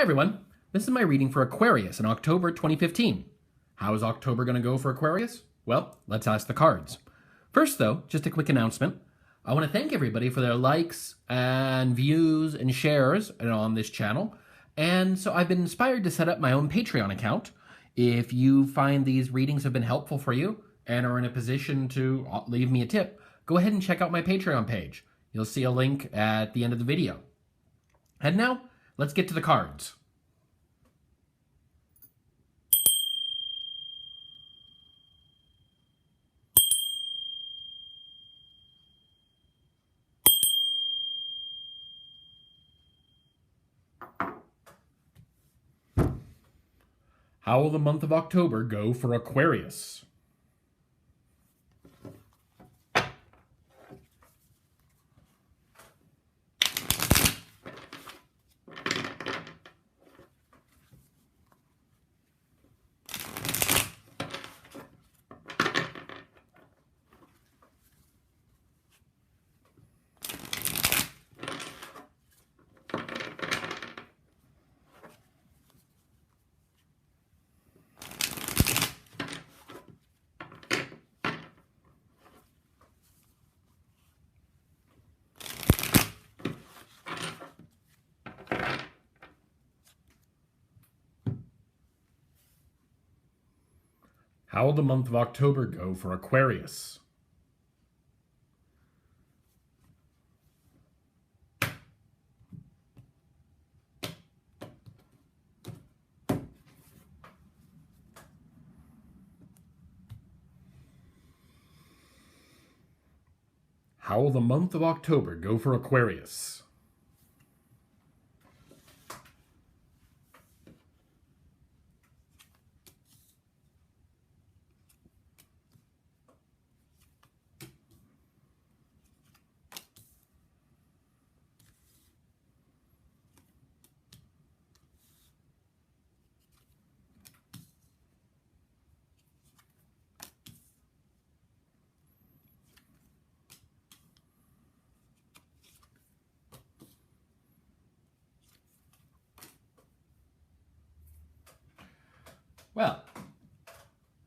everyone, this is my reading for Aquarius in October 2015. How is October going to go for Aquarius? Well, let's ask the cards. First though, just a quick announcement. I want to thank everybody for their likes and views and shares on this channel. And so I've been inspired to set up my own Patreon account. If you find these readings have been helpful for you and are in a position to leave me a tip, go ahead and check out my Patreon page. You'll see a link at the end of the video. And now, let's get to the cards. How will the month of October go for Aquarius? How will the month of October go for Aquarius? How will the month of October go for Aquarius? Well,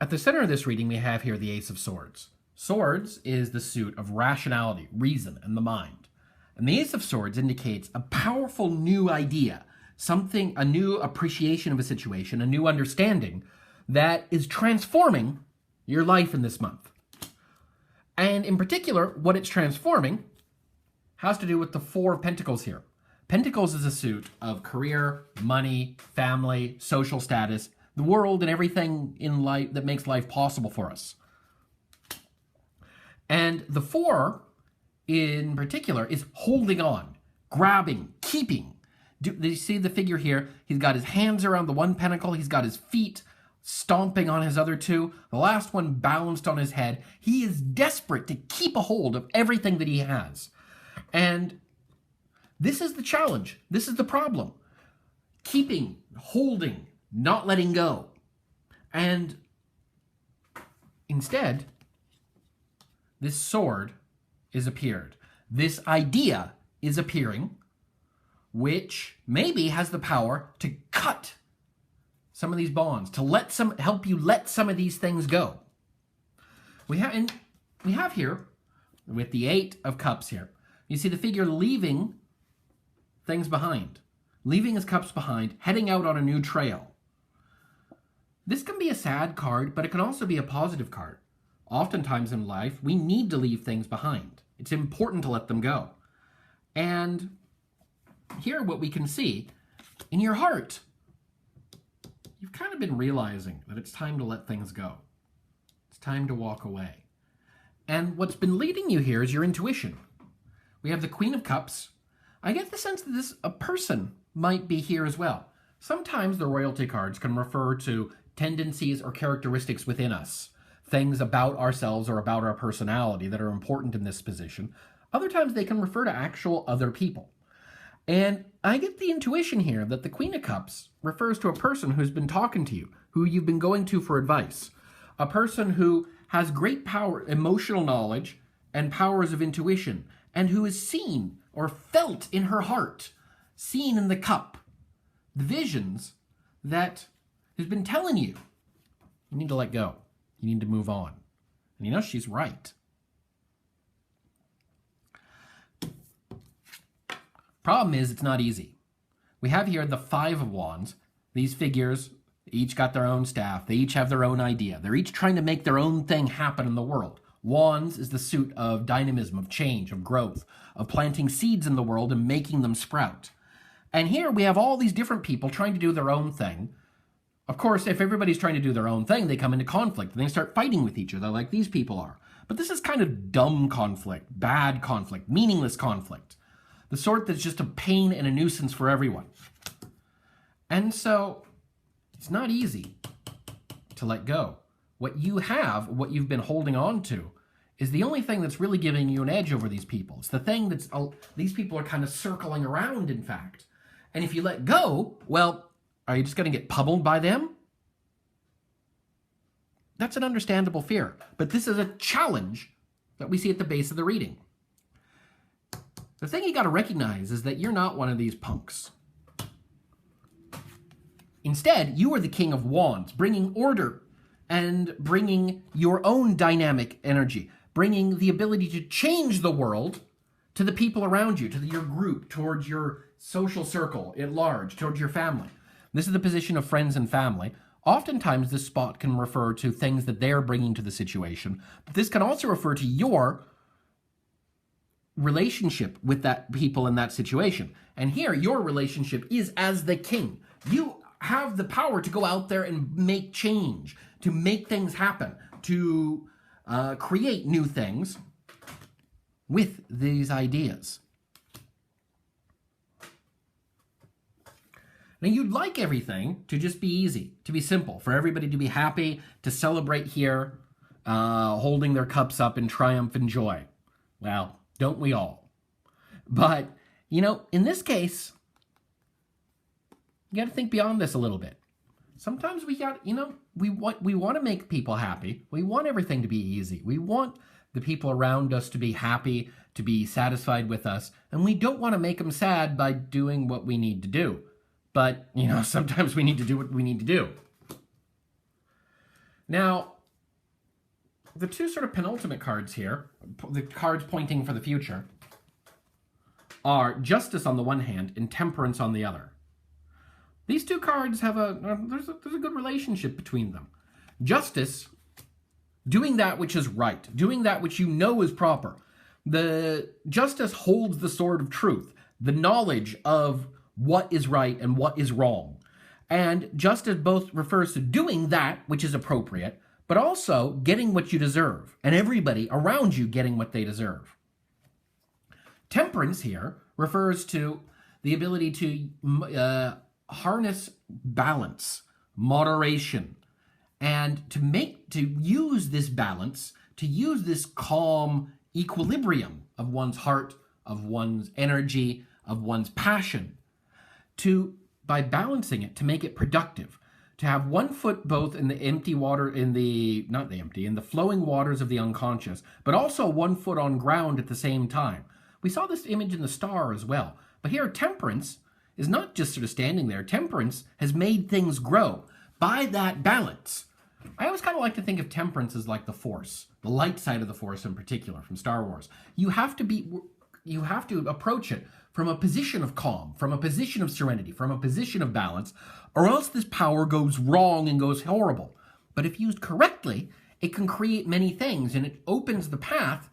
at the center of this reading, we have here the Ace of Swords. Swords is the suit of rationality, reason, and the mind. And the Ace of Swords indicates a powerful new idea, something, a new appreciation of a situation, a new understanding that is transforming your life in this month. And in particular, what it's transforming has to do with the Four of Pentacles here. Pentacles is a suit of career, money, family, social status, the world and everything in life that makes life possible for us. And the Four, in particular, is holding on, grabbing, keeping. Do you see the figure here? He's got his hands around the one pentacle. He's got his feet stomping on his other two. The last one balanced on his head. He is desperate to keep a hold of everything that he has. And this is the challenge. This is the problem. Keeping, holding, not letting go. And instead, this sword is appeared. This idea is appearing, which maybe has the power to cut some of these bonds, to help you let some of these things go. We have here, with the Eight of Cups here, you see the figure leaving things behind, leaving his cups behind, heading out on a new trail. This can be a sad card, but it can also be a positive card. Oftentimes in life, we need to leave things behind. It's important to let them go. And here what we can see, in your heart, you've kind of been realizing that it's time to let things go. It's time to walk away. And what's been leading you here is your intuition. We have the Queen of Cups. I get the sense that a person might be here as well. Sometimes the royalty cards can refer to tendencies or characteristics within us, things about ourselves or about our personality that are important in this position. Other times they can refer to actual other people. And I get the intuition here that the Queen of Cups refers to a person who's been talking to you, who you've been going to for advice, a person who has great power, emotional knowledge, and powers of intuition, and who is seen or felt in her heart, seen in the cup, the visions that has been telling you, you need to let go. You need to move on. And you know, she's right. Problem is, it's not easy. We have here the Five of Wands. These figures each got their own staff. They each have their own idea. They're each trying to make their own thing happen in the world. Wands is the suit of dynamism, of change, of growth, of planting seeds in the world and making them sprout. And here we have all these different people trying to do their own thing. Of course, if everybody's trying to do their own thing, they come into conflict and they start fighting with each other like these people are. But this is kind of dumb conflict, bad conflict, meaningless conflict. The sort that's just a pain and a nuisance for everyone. And so, it's not easy to let go. What you have, what you've been holding on to, is the only thing that's really giving you an edge over these people. It's the thing that's, these people are kind of circling around, in fact. And if you let go, well, are you just going to get pummeled by them? That's an understandable fear. But this is a challenge that we see at the base of the reading. The thing you got to recognize is that you're not one of these punks. Instead, you are the King of Wands, bringing order and bringing your own dynamic energy, bringing the ability to change the world to the people around you, to your group, towards your social circle at large, towards your family. This is the position of friends and family. Oftentimes, this spot can refer to things that they're bringing to the situation, but this can also refer to your relationship with that people in that situation. And here, your relationship is as the king. You have the power to go out there and make change, to make things happen, to create new things with these ideas. Now, you'd like everything to just be easy, to be simple, for everybody to be happy, to celebrate here, holding their cups up in triumph and joy. Well, don't we all? But, you know, in this case, you got to think beyond this a little bit. Sometimes we got, you know, we want to make people happy. We want everything to be easy. We want the people around us to be happy, to be satisfied with us, and we don't want to make them sad by doing what we need to do. But, you know, sometimes we need to do what we need to do. Now, the two sort of penultimate cards here, the cards pointing for the future, are Justice on the one hand and Temperance on the other. These two cards have there's a good relationship between them. Justice, doing that which is right, doing that which you know is proper. The Justice holds the sword of truth, the knowledge of what is right and what is wrong. And justice both refers to doing that which is appropriate, but also getting what you deserve, and everybody around you getting what they deserve. Temperance here refers to the ability to harness balance, moderation, and to use this balance, to use this calm equilibrium of one's heart, of one's energy, of one's passion, by balancing it, to make it productive, to have one foot both in the empty water, in the flowing waters of the unconscious, but also one foot on ground at the same time. We saw this image in the star as well. But here, Temperance is not just sort of standing there. Temperance has made things grow by that balance. I always kind of like to think of Temperance as like the Force, the light side of the Force in particular from Star Wars. You have to approach it from a position of calm, from a position of serenity, from a position of balance, or else this power goes wrong and goes horrible. But if used correctly, it can create many things, and it opens the path,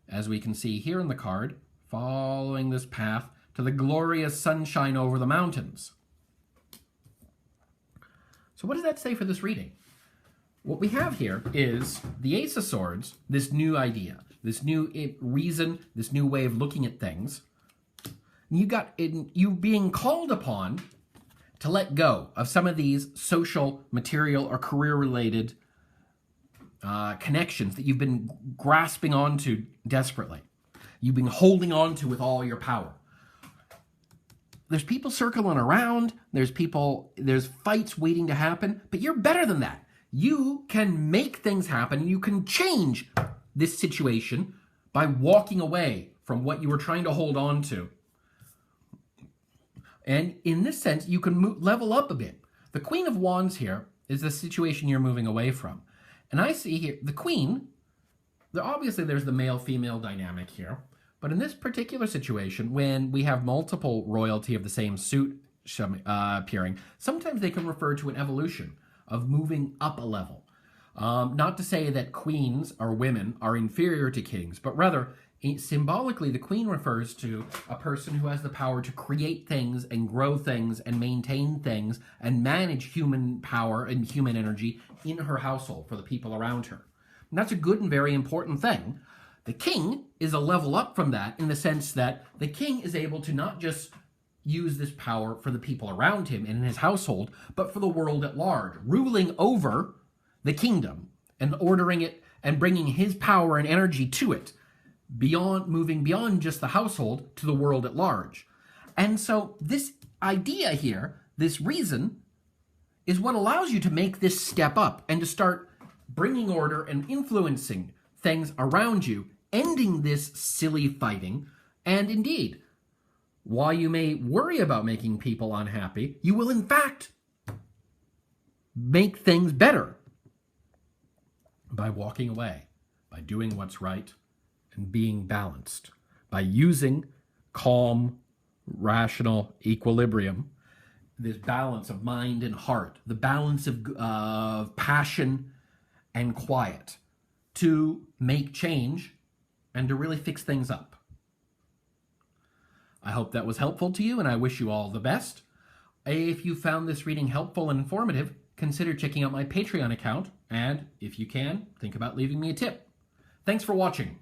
as we can see here in the card, following this path to the glorious sunshine over the mountains. So what does that say for this reading? What we have here is the Ace of Swords, this new idea, this new reason, this new way of looking at things. You being called upon to let go of some of these social, material, or career-related connections that you've been grasping onto desperately. You've been holding on to with all your power. There's people circling around. There's fights waiting to happen, but you're better than that. You can make things happen. You can change this situation by walking away from what you were trying to hold on to. And in this sense, you can level up a bit. The Queen of Wands here is the situation you're moving away from. And I see here, the Queen, obviously there's the male-female dynamic here, but in this particular situation, when we have multiple royalty of the same suit appearing, sometimes they can refer to an evolution of moving up a level. Not to say that queens or women are inferior to kings, but rather, symbolically, the queen refers to a person who has the power to create things and grow things and maintain things and manage human power and human energy in her household for the people around her. And that's a good and very important thing. The king is a level up from that in the sense that the king is able to not just use this power for the people around him and in his household, but for the world at large, ruling over the kingdom and ordering it and bringing his power and energy to it, moving beyond just the household to the world at large. And so this idea here, this reason, is what allows you to make this step up and to start bringing order and influencing things around you, ending this silly fighting. And indeed, while you may worry about making people unhappy, you will in fact make things better by walking away, by doing what's right, and being balanced, by using calm, rational equilibrium, this balance of mind and heart, the balance of passion and quiet to make change and to really fix things up. I hope that was helpful to you, and I wish you all the best. If you found this reading helpful and informative, consider checking out my Patreon account, and if you can, think about leaving me a tip. Thanks for watching.